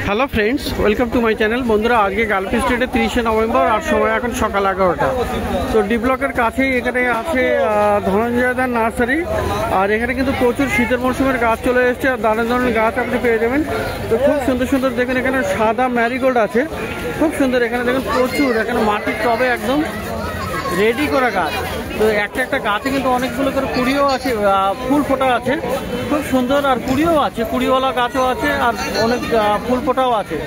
Hello friends, welcome to my channel. বন্ধুরা, আজকে গালফি স্ট্রিটে 30শে নভেম্বর আর সময় এখন সকাল 11টা। তো ডি ব্লকের কাছেই এখানে আছে ধনঞ্জয়দার নার্সারি। আর এখানে কিন্তু প্রচুর শীতের মরশুমের গাছ চলে এসছে আর দারুণ দারুণ গাছ আপনি পেয়ে যাবেন। তো খুব সুন্দর সুন্দর দেখুন, এখানে সাদা ম্যারিগোল্ড আছে, খুব সুন্দর। এখানে দেখুন প্রচুর, এখানে মাটির টবে একদম রেডি করা গাছ। তো একটা একটা গাছে কিন্তু অনেকগুলো করে কুড়িও আছে, ফুল ফোটা আছে, খুব সুন্দর। আর কুড়িও আছে, কুড়িওয়ালা গাছও আছে আর অনেক ফুল ফোটাও আছে।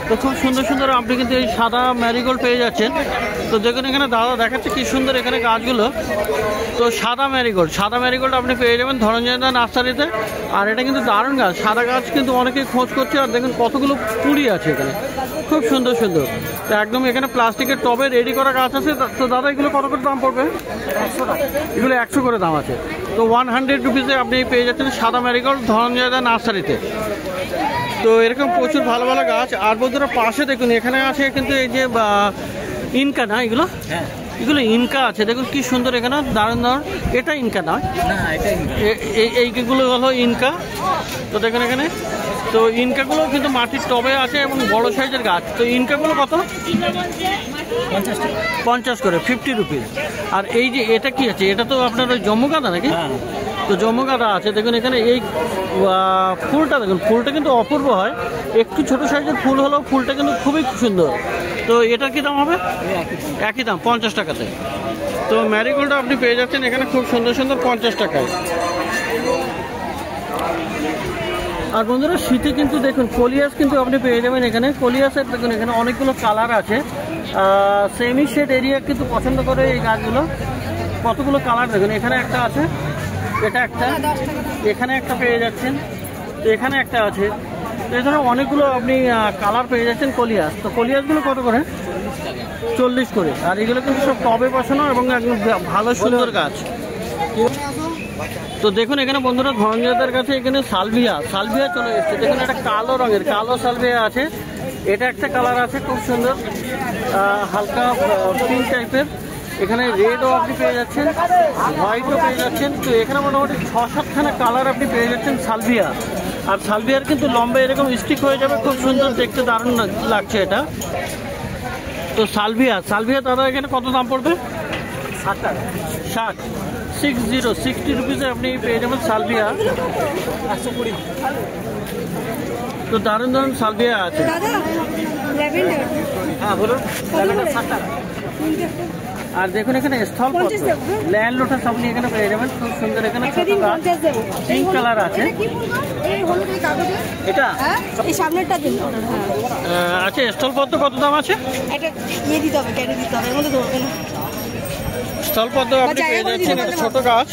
তো খুব সুন্দর সুন্দর আপনি কিন্তু এই সাদা ম্যারিগোল্ড পেয়ে যাচ্ছেন। তো দেখুন এখানে দাদা দেখাচ্ছে কি সুন্দর এখানে গাছগুলো। তো সাদা ম্যারিগোল্ড আপনি পেয়ে যাবেন ধনঞ্জয়দা নার্সারিতে। আর এটা কিন্তু দারুণ গাছ, সাদা গাছ কিন্তু অনেকেই খোঁজ করছে। আর দেখুন কতগুলো কুড়ি আছে এখানে, খুব সুন্দর সুন্দর। তো একদম এখানে প্লাস্টিকের টবে রেডি করা গাছ আছে। তো দাদা এগুলো কত করে দাম পড়বে? 100 টাকা। এগুলো 100 করে দাম আছে। তো 100 রুপিসে আপনি পেয়ে যাচ্ছেন সাদা ম্যারিগোল্ড ধনঞ্জয়দা নার্সারিতে। তো এরকম প্রচুর ভালো ভালো গাছ। আর বন্ধুরা পাশে দেখুন এখানে আছে কিন্তু এই যে ইনকা না, এগুলো ইনকা আছে। দেখুন কি সুন্দর, এখানে দারুণ দারুণ। এটা ইনকা নয়, এইগুলো হলো ইনকা। তো দেখুন এখানে, তো ইনকাগুলো কিন্তু মাটির টবে আছে এবং বড় সাইজের গাছ। তো ইনকাগুলো কত? 50 করে, 50 রুপিস। আর এই যে এটা কি আছে? এটা তো আপনার ওই জম্মু গাঁদা নাকি? তো জম্মু গাঁদা আছে। দেখুন এখানে এই ফুলটা দেখুন, ফুলটা কিন্তু অপূর্ব হয়। একটু ছোট সাইজের ফুল হলেও ফুলটা কিন্তু খুবই সুন্দর। তো এটার কি দাম হবে? একই দাম, 50 টাকাতে। তো ম্যারিগোল্ডটা আপনি পেয়ে যাচ্ছেন এখানে খুব সুন্দর সুন্দর 50 টাকায়। আর বন্ধুরা শীতে কিন্তু দেখুন কলিয়াস কিন্তু আপনি পেয়ে যাবেন এখানে। কলিয়াসের দেখুন এখানে অনেকগুলো কালার আছে। সেমি শেড এরিয়া কিন্তু পছন্দ করে এই গাছগুলো। কতগুলো কালার দেখুন, এখানে একটা আছে, এটা একটা, এখানে একটা পেয়ে যাচ্ছেন, তো এখানে একটা আছে। তো এই ধরনের অনেকগুলো আপনি কালার পেয়ে যাচ্ছেন কলিয়াস। তো কলিয়াসগুলো কত করে? 40 করে। আর এগুলো কিন্তু সব টবে বসানো এবং একদম ভালো সুন্দর গাছ। তো দেখুন এখানে বন্ধুরা ধনঞ্জয়দার কাছে এখানে সালভিয়া চলে এসছে। দেখুন একটা কালো রঙের কালো সালভিয়া আছে। এটা একটা কালার আছে খুব সুন্দর, হালকা পিঙ্ক টাইপের। এখানে রেডও আপনি পেয়ে যাচ্ছেন, হোয়াইটও পেয়ে যাচ্ছেন। তো এখানে মোটামুটি 6-7খানা কালার আপনি পেয়ে যাচ্ছেন সালভিয়া। আর সালভিয়ার কিন্তু লম্বা এরকম স্টিক হয়ে যাবে, খুব সুন্দর দেখতে, দারুণ লাগছে এটা। তো সালভিয়া দাদা এখানে কত দাম পড়বে? 60 টাকা। 60 রুপিসে আপনি পেয়ে যাবেন সালভিয়া। 120। তো দারুণ দারুণ সালভিয়া আছে। হ্যাঁ বলুন। আর দেখুন এখানে স্থলপদ্ম, ল্যান্ড লোটাস আপনি এখানে পেয়ে যাবেন, খুব সুন্দর। এখানে ছোট গাছ, পিঙ্ক কালার আছে। এটা এই সামনেরটা দিন। আচ্ছা, স্থলপদ্ম কত দাম আছে? এটা নিয়ে দিতে হবে, কেটে দিতে হবে, এর মধ্যে ধরবে না। স্থলপদ্ম আপনি পেয়ে যাচ্ছেন, এটা ছোট গাছ,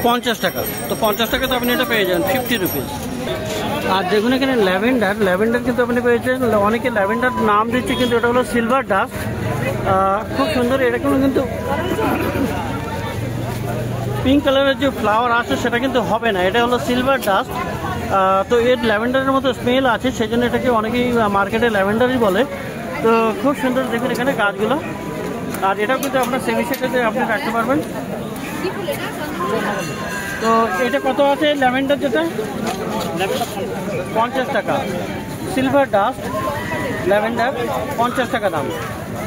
50 টাকা। তো 50 টাকাতে আপনি এটা পেয়ে যাবেন, 50 রুপিস। আর দেখুন এখানে ল্যাভেন্ডার কিন্তু আপনি পেয়েছেন। অনেকে ল্যাভেন্ডার নাম দিচ্ছে কিন্তু এটা হলো সিলভার ডাস্ট। খুব সুন্দর। এরকম কিন্তু পিঙ্ক কালারের যে ফ্লাওয়ার আছে সেটা কিন্তু হবে না, এটা হলো সিলভার ডাস্ট। তো এর ল্যাভেন্ডারের মতো স্মেল আছে, সেই জন্য এটাকে অনেকেই মার্কেটে ল্যাভেন্ডারই বলে। তো খুব সুন্দর দেখুন এখানে গাছগুলো। আর এটাও কিন্তু আপনার সেমি শেডে আপনি রাখতে পারবেন। তো এটা কত আছে ল্যাভেন্ডার? যেটা 50 টাকা। সিলভার ডাস্ট ল্যাভেন্ডার 50 টাকা দাম।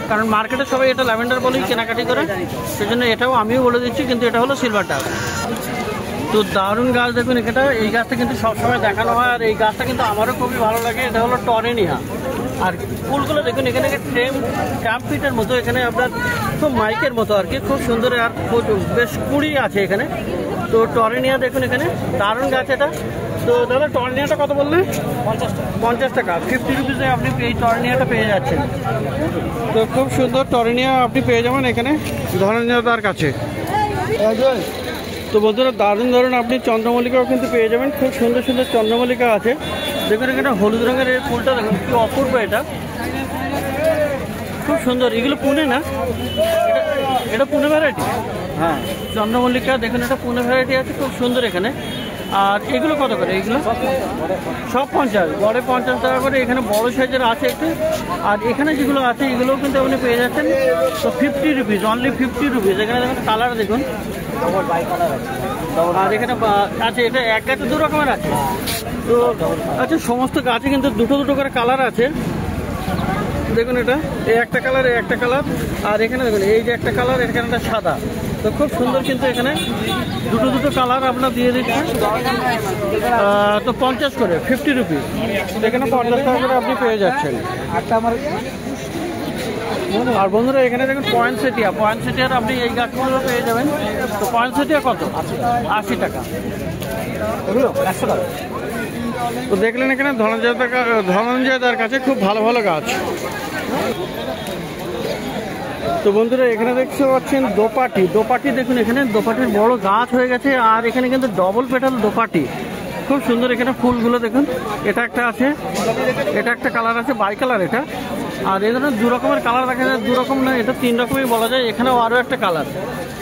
কারণ মার্কেটে সবাই এটা ল্যাভেন্ডার বলেই কেনাকাটি করে, সেই জন্য এটাও আমিও বলে দিচ্ছি, কিন্তু এটা হলো সিলভার ডাস্ট। তো দারুণ গাছ দেখুন এটা। এই গাছটা কিন্তু সবসময় দেখানো হয় আর এই গাছটা কিন্তু আমারও খুবই ভালো লাগে। এটা হলো টরেনিয়া। আর ফুলগুলো দেখুন এখানে ট্যাম্পিটের মতো, এখানে আপনার খুব মাইকের মতো আর কি, খুব সুন্দর। আর বেশ কুড়ি আছে এখানে। তো টরেনিয়া দেখুন এখানে, দারুণ গাছ এটা। তো দাদা টরেনিয়াটা কত বললেন? 50 টাকা। 50 রুপিসে আপনি এই টরেনিয়াটা পেয়ে যাচ্ছেন। তো খুব সুন্দর টরেনিয়া আপনি পেয়ে যাবেন এখানে ধনঞ্জয়দার কাছে। তো বন্ধুরা দারুণ দারুণ আপনি চন্দ্রমল্লিকাও কিন্তু পেয়ে যাবেন, খুব সুন্দর সুন্দর চন্দ্রমল্লিকা আছে। দেখুন এখানে হলুদ রঙের এই ফুলটা দেখুন কি অপূর্ব, এটা খুব সুন্দর। এগুলো পুনে না, এটা পুনে ভ্যারাইটি। হ্যাঁ, চন্দ্রমল্লিকা দেখুন এটা পুনে ভ্যারাইটি আছে, খুব সুন্দর এখানে। আর এগুলো কত করে? এগুলো সব 50, বড় 50 টাকা করে। এখানে বড় সাইজের আছে একটু। আর এখানে যেগুলো আছে এগুলোও কিন্তু আপনি পেয়ে যাচ্ছেন। তো 50 রুপিস, অনলি 50 রুপিস। এখানে দেখুন কালার দেখুন, আর এখানে আছে, এটা এক গাছে 2 রকমের আছে। তো আচ্ছা, সমস্ত গাছে কিন্তু দুটো দুটো করে কালার আছে। দেখুন এটা এই একটা কালার, এই একটা কালার, আর এখানে দেখুন এই যে একটা কালার, এখানে একটা সাদা। তো খুব সুন্দর কিন্তু এখানে দুটো দুটো কালার আপনার দিয়ে দিচ্ছে। তো 50 করে 50 রুপিস, এখানে 50 টাকা করে আপনি পেয়ে যাচ্ছেন। আর বন্ধুরা এখানে দেখুন পয়েন্টসেটিয়ার আপনি এই গাছগুলো পেয়ে যাবেন। তো পয়েন্টসেটিয়া কত? 80 টাকা। 100 টাকা। তো দেখলেন এখানে ধনঞ্জয়দার কাছে খুব ভালো ভালো গাছ। তো বন্ধুরা এখানে দেখতে পাচ্ছেন দোপাটি দেখুন, এখানে দোপাটির বড় গাছ হয়ে গেছে। আর এখানে কিন্তু ডবল পেটাল দোপাটি, খুব সুন্দর। এখানে ফুলগুলো দেখুন, এটা একটা আছে, এটা একটা কালার আছে, বাই কালার এটা। আর এই ধরনের দু রকমের কালার দেখা যায়, দু রকম না, এটা 3 রকমই বলা যায়। এখানেও আরও একটা কালার।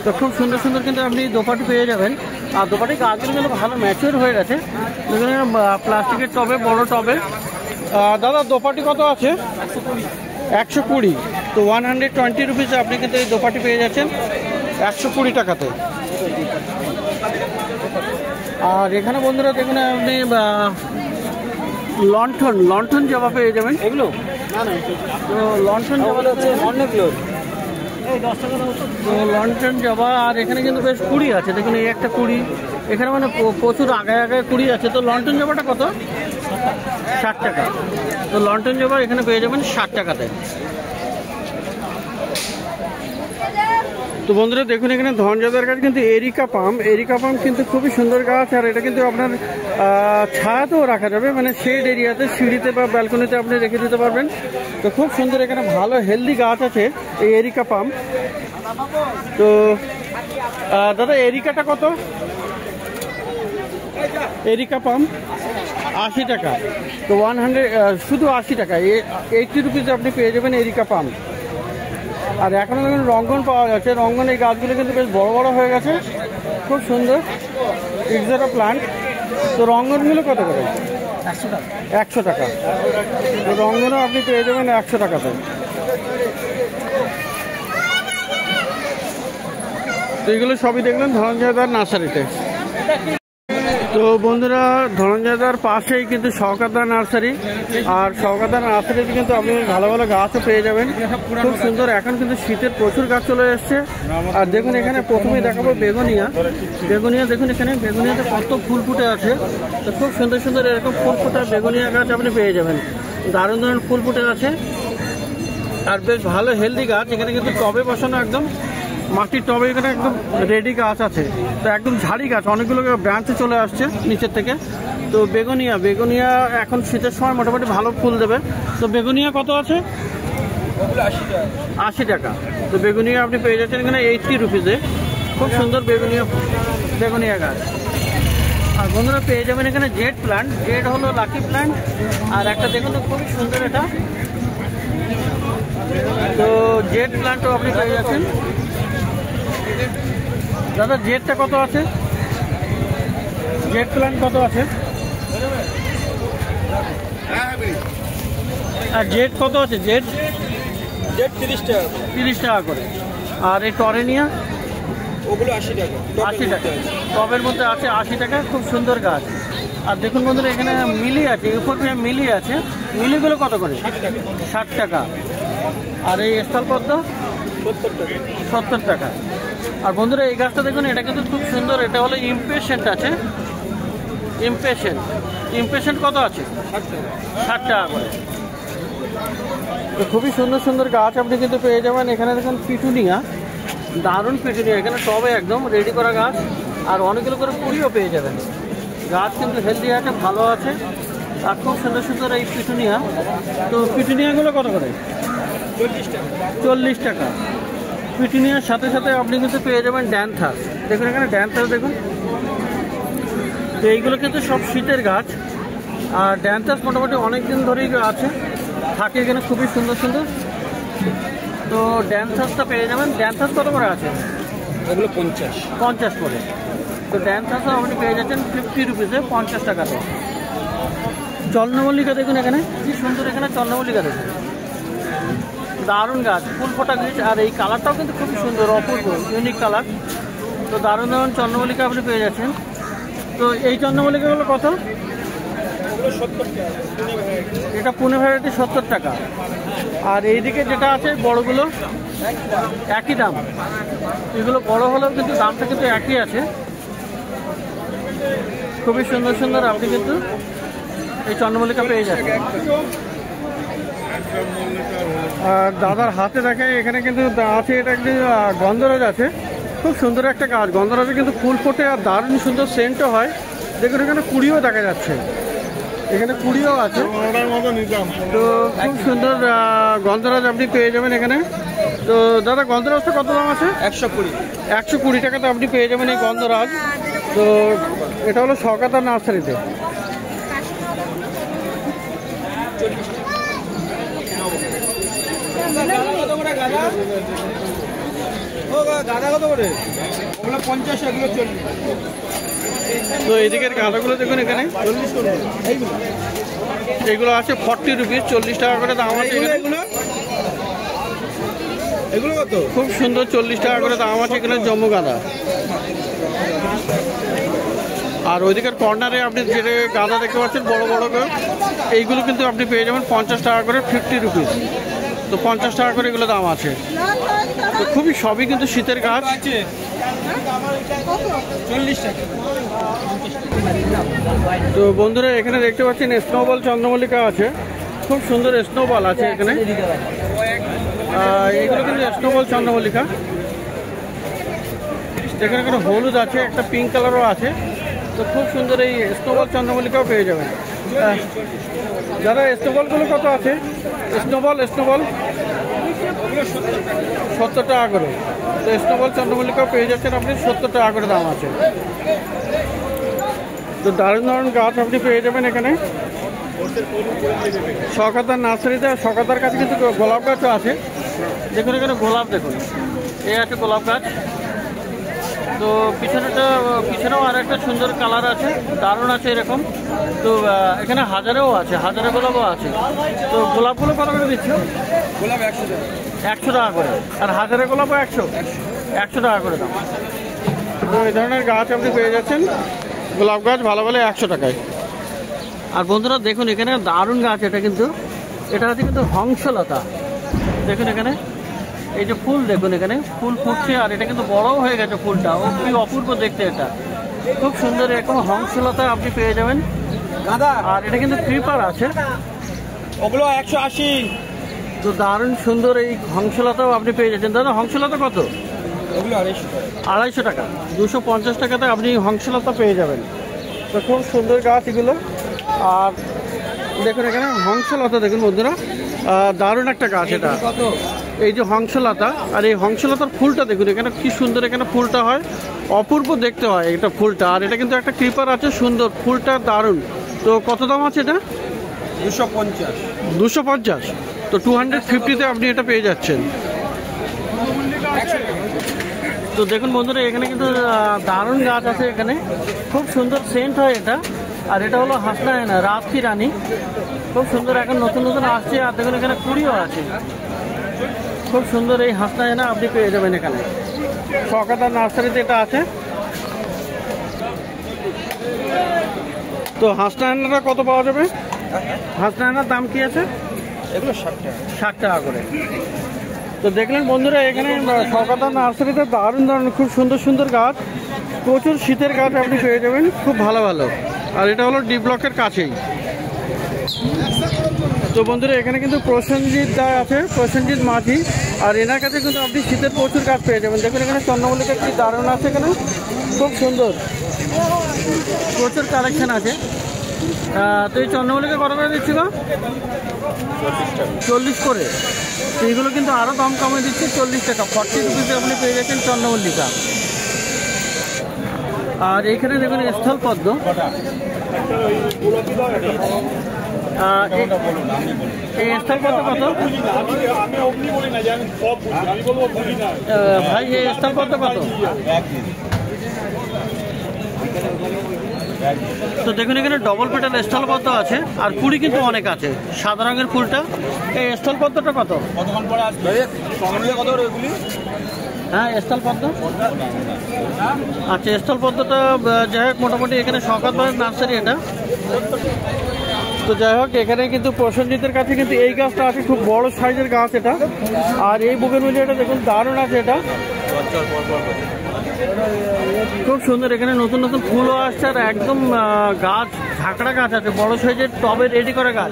তো খুব সুন্দর সুন্দর কিন্তু আপনি দোপাটি পেয়ে যাবেন। আর দোপাটি গাছগুলো কিন্তু ভালো ম্যাচিওর হয়ে গেছে। এখানে প্লাস্টিকের টবে, বড় টবে। দাদা দোপাটি কত আছে? 120। তো 120 রুপিসে আপনি কিন্তু এই দোপাটি পেয়ে যাচ্ছেন 120 টাকাতে। আর এখানে বন্ধুরা দেখুন আপনি লন্ঠন জবা পেয়ে যাবেন। এগুলো তো লন্ঠন জবা অনেকগুলো, তো লন্ঠন জবা। আর এখানে কিন্তু বেশ কুড়ি আছে, দেখুন এই একটা কুড়ি, এখানে মানে প্রচুর আগায় আগায় কুড়ি আছে। তো লন্ঠন জবাটা কত? 60 টাকা। তো লন্ঠন জবা এখানে পেয়ে যাবেন 60 টাকাতে। তো বন্ধুরা দেখুন এখানে ধনঞ্জয়দার কাছে কিন্তু এরিকা পাম কিন্তু খুবই সুন্দর গাছ। আর এটা কিন্তু আপনার ছায়াতেও রাখা যাবে, মানে শেড এরিয়াতে, সিঁড়িতে বা ব্যালকনিতে আপনি রেখে দিতে পারবেন। তো খুব সুন্দর এখানে ভালো হেলদি গাছ আছে এই এরিকা পাম। তো দাদা এরিকাটা কত? এরিকা পাম 80 টাকা। তো 100 শুধু 80 টাকা, 80 রুপিস আপনি পেয়ে যাবেন এরিকা পাম। আর এখনো দেখুন রঙ্গন পাওয়া যাচ্ছে। রঙ্গন এই গাছগুলো কিন্তু বেশ বড় বড় হয়ে গেছে, খুব সুন্দর এক্সোটা প্লান্ট। তো রঙ্গনগুলো কত করে? 100 টাকা। তো রঙ্গনও আপনি পেয়ে যাবেন 100 টাকাতে। তো এগুলো সবই দেখলেন ধনঞ্জয়দার নার্সারিতে। তো বন্ধুরা ধনঞ্জয়দার পাশেই কিন্তু শওকতদার নার্সারি। আর শওকতদার নার্সারিতে কিন্তু আপনি ভালো ভালো গাছও পেয়ে যাবেন, খুব সুন্দর। এখন কিন্তু শীতের প্রচুর গাছ চলে এসছে। আর দেখুন এখানে প্রথমেই দেখাবো বেগুনিয়া দেখুন, এখানে বেগুনিয়াতে কত ফুল ফুটে আছে। তো খুব সুন্দর সুন্দর এরকম ফুল ফোটা বেগুনিয়া গাছ আপনি পেয়ে যাবেন, দারুণ দারুণ ফুল ফুটে আছে। আর বেশ ভালো হেলদি গাছ। এখানে কিন্তু টবে বসানো, একদম মাটির টবে, এখানে একদম রেডি গাছ আছে। তো একদম ঝাড়ি গাছ, অনেকগুলো ব্রাঞ্চে চলে আসছে নিচের থেকে। তো বেগুনিয়া এখন শীতের সময় মোটামুটি ভালো ফুল দেবে। তো বেগুনিয়া কত আছে? 80 টাকা। তো বেগুনিয়া আপনি পেয়ে যাচ্ছেন এখানে 80 রুপিসে। খুব সুন্দর বেগুনিয়া গাছ। আর বন্ধুরা পেয়ে যাবেন এখানে জেড প্ল্যান্ট, জেড হলো লাকি প্ল্যান্ট। আর একটা দেখুন তো খুবই সুন্দর এটা। তো জেড প্ল্যান্টও আপনি পেয়ে যাচ্ছেন। দাদা জেডটা কত আছে? জেড প্ল্যান্ট কত আছে? আর জেড কত আছে? জেড 30 টাকা করে। আর এই টরেনিয়া ওগুলো 80 টাকা। 80 টাকা টবের মধ্যে আছে, 80 টাকা। খুব সুন্দর গাছ। আর দেখুন বন্ধুরা এখানে মিলি আছে, ইউফোরবিয়া মিলি আছে। মিলিগুলো কত করে? 60 টাকা। আর এই স্থলপদ্ম 70 টাকা। আর বন্ধুরা এই গাছটা দেখুন, এটা কিন্তু খুব সুন্দর। এটা হলো ইমপেশেন্ট আছে, ইমপেশেন্ট কত আছে? 60 টাকা করে। তো খুবই সুন্দর সুন্দর গাছ আপনি কিন্তু পেয়ে যাবেন। এখানে দেখুন পিটুনিয়া, দারুণ পিটুনিয়া, এখানে টবে একদম রেডি করা গাছ। আর অনেকগুলো করে কুড়িও পেয়ে যাবেন। গাছ কিন্তু হেলদি আছে, ভালো আছে। আর খুব সুন্দর সুন্দর এই পিটুনিয়া। তো পিটুনিয়াগুলো কত করে? 40 টাকা। পিটুনিয়ার সাথে সাথে আপনি কিন্তু পেয়ে যাবেন ড্যান্থাস। দেখুন এখানে ড্যান্থাস দেখুন। তো এইগুলো কিন্তু সব শীতের গাছ। আর ড্যান্থাস মোটামুটি অনেক দিন ধরেই আছে, থাকে এখানে খুবই সুন্দর সুন্দর। তো ড্যান্থাসটা পেয়ে যাবেন। ড্যান্থাস কত করে আছে? এগুলো 50 করে। তো ড্যান্থাসও আপনি পেয়ে যাচ্ছেন 50 রুপিসে, 50 টাকাতে। চন্দ্রমল্লিকা দেখুন এখানে কি সুন্দর, এখানে চন্দ্রমল্লিকা দেখুন, দারুণ গাছ, ফুল ফোটা গাছ। আর এই কালারটাও কিন্তু খুব সুন্দর, অপূর্ব ইউনিক কালার। তো দারুণ দারুণ চন্দ্রমল্লিকা আপনি পেয়ে যাচ্ছেন। তো এই চন্দ্রমল্লিকাগুলো কত? এটা পুনে ভ্যারাইটি 70 টাকা। আর এইদিকে যেটা আছে বড়গুলো একই দাম, এগুলো বড় হলেও কিন্তু দামটা কিন্তু একই আছে। খুবই সুন্দর সুন্দর আপনি কিন্তু এই চন্দ্রমল্লিকা পেয়ে যাবেন। আর দাদার হাতে দেখে এখানে কিন্তু আছে, এটা একটি গন্ধরাজ আছে, খুব সুন্দর একটা গাছ। গন্ধরাজে কিন্তু ফুল ফোটে আর দারুণ সুন্দর সেন্টও হয়। দেখুন এখানে কুড়িও দেখা যাচ্ছে, এখানে কুড়িও আছে। তো খুব সুন্দর গন্ধরাজ আপনি পেয়ে যাবেন এখানে। তো দাদা গন্ধরাজটা কত দাম আছে? 120 টাকাতে আপনি পেয়ে যাবেন এই গন্ধরাজ। তো এটা হলো শওকতদার নার্সারিতে। তো এইদিকের গাঁদাগুলো দেখুন এখানে এগুলো আছে 40 রুপিস, 40 টাকা করে দাম আছে এগুলো। কত খুব সুন্দর 40 টাকা করে দাম আছে এখানে জম্মু গাঁদা। আর ওইদিকের কর্নারে আপনি যে গাঁদা দেখতে পাচ্ছেন বড় বড় করে, এইগুলো কিন্তু আপনি পেয়ে যাবেন 50 টাকা করে, 50 রুপিস। তো 50 টাকা করে এগুলো দাম আছে। তো খুবই সবই কিন্তু শীতের গাছ। তো বন্ধুরা এখানে দেখতে পাচ্ছেন স্নোবল চন্দ্রমল্লিকা আছে, খুব সুন্দর স্নোবল আছে এখানে। এগুলো কিন্তু স্নোবল চন্দ্রমল্লিকা। এখানে কোনো হলুদ আছে, একটা পিঙ্ক কালারও আছে। তো খুব সুন্দর এই স্নোবল চন্দ্রমল্লিকাও পেয়ে যাবেন। যারা স্নোবলগুলো কত আছে? স্নোবল 70 টাকা করে। তো স্নোবল চন্দ্রমল্লিকাও পেয়ে যাচ্ছেন আপনি 70 টাকা করে দাম আছে। তো দারুণ দারুণ গাছ আপনি পেয়ে যাবেন এখানে শওকতদার নার্সারিতে। শওকতদার কাছে কিন্তু গোলাপ গাছও আছে। দেখুন এখানে গোলাপ, দেখুন এই আছে গোলাপ গাছ। তো পিছনেও আর একটা সুন্দর কালার আছে, দারুণ আছে এরকম। তো এখানে হাজারেও আছে, হাজারে গোলাপও আছে। তো গোলাপগুলো কত করে দিচ্ছ? গোলাপ 100 টাকা করে, আর হাজারে গোলাপও 100 টাকা করে দাম। তো এই ধরনের গাছ আপনি পেয়ে যাচ্ছেন, গোলাপ গাছ ভালো ভালো 100 টাকায়। আর বন্ধুরা দেখুন এখানে দারুণ গাছ, এটা হচ্ছে কিন্তু হংসলতা। দেখুন এখানে এই যে ফুল, দেখুন এখানে ফুল ফুটছে, আর এটা কিন্তু বড়ও হয়ে গেছে ফুলটা। ও কি অপূর্ব দেখতে, এটা খুব সুন্দর এরকম হংসলতা আপনি পেয়ে যাবেন। আর এটা কিন্তু ক্রিপার আছে, ওগুলো 180। তো দারুণ সুন্দর এই হংসলতাও আপনি পেয়ে যাচ্ছেন। দাদা হংসলতা কত? ওগুলো 250 টাকা। 250 টাকাতে আপনি হংসলতা পেয়ে যাবেন। তো খুব সুন্দর গাছ এগুলো। আর দেখুন এখানে হংসলতা, দেখুন বন্ধুরা দারুণ একটা গাছ এটা, এই যে হংসলতা। আর এই হংসলতার ফুলটা দেখুন এখানে কি সুন্দর, এখানে ফুলটা হয় অপূর্ব দেখতে হয় এটা ফুলটা। আর এটা কিন্তু একটা ক্রিপার আছে, সুন্দর ফুলটা দারুণ। তো কত দাম আছে এটা? 250। তো 250-তে আপনি এটা পেয়ে যাচ্ছেন। তো দেখুন বন্ধুরা এখানে কিন্তু দারুণ গাছ আছে এখানে, খুব সুন্দর সেন্ট হয় এটা। আর এটা হলো হাসনা হেনা, রাত কি রানী, খুব সুন্দর এখন নতুন নতুন আসছে। আর দেখুন এখানে কুড়িও আছে, খুব সুন্দর এই হাসনা হেনা আপনি পেয়ে যাবেন এখানে শওকতদার নার্সারিতে এটা আছে। তো হাসনা হেনাটা কত পাওয়া যাবে? হাসনা হেনার দাম কি আছে? এগুলো 60 টাকা করে। তো দেখলেন বন্ধুরা এখানে শওকতদার নার্সারিতে দারুণ দারুণ খুব সুন্দর সুন্দর গাছ, প্রচুর শীতের গাছ আপনি পেয়ে যাবেন খুব ভালো ভালো। আর এটা হলো ডি ব্লকের কাছেই। তো বন্ধুরা এখানে কিন্তু প্রসেনজিৎ দা আছে, প্রসেনজিৎ মাঝি। আর এনার কাছে কিন্তু আপনি শীতের প্রচুর গাছ পেয়ে যাবেন। দেখুন এখানে চন্দ্রমল্লিকা কি দারুণ আছে, এখানে খুব সুন্দর প্রচুর কালেকশন আছে। তো এই চন্দ্রমল্লিকা কত করে দিচ্ছিল? 40 করে। তো এইগুলো কিন্তু আরও দাম কমে দিচ্ছে, 40 টাকা, 40 রুপিসে আপনি পেয়ে যাচ্ছেন চন্দ্রমল্লিকা। আর এখানে দেখুন স্থলপদ্ম, এই স্থলপদ্ম কত ভাই? এই স্থলপদ্ম কত? তো দেখুন এখানে ডবল পেটাল স্থলপদ্ম আছে, আর কুড়ি কিন্তু অনেক আছে। সাদা রঙের ফুলটা, এই স্থলপদ্মটা কত? হ্যাঁ স্থলপদ্ম, আচ্ছা স্থলপদ্মটা যাই হোক মোটামুটি এখানে শওকতদার নার্সারি এটা তো যাই হোক, এখানে কিন্তু প্রসেনজিতের কাছে কিন্তু এই গাছটা আছে, খুব বড় সাইজের গাছ এটা। আর এই বুগেনভিলিয়াটা দেখুন দারুণ আছে, এটা খুব সুন্দর। এখানে নতুন নতুন ফুলও আসছে, আর একদম গাছ ঝাঁকড়া গাছ আছে, বড় সাইজের টবে রেডি করা গাছ।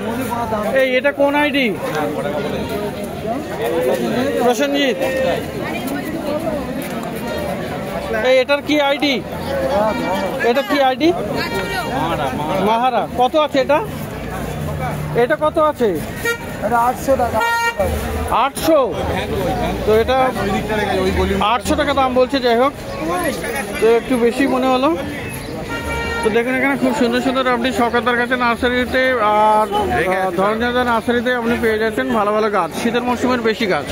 এই এটা কোন আইডি প্রসেনজিৎ? এই এটার কি আইডি? এটা কি আইডি? মাহারা। কত আছে এটা? এটা কত আছে? 800 টাকা। 800? তো এটা 800 টাকা দাম বলছে। যাই হোক, তো একটু বেশি মনে হলো। তো দেখুন এখানে খুব সুন্দর সুন্দর আপনি শওকতদার কাছে নার্সারিতে আর ধনঞ্জয় নার্সারিতে আপনি পেয়ে যাচ্ছেন ভালো ভালো গাছ, শীতের মরশুমের বেশি গাছ।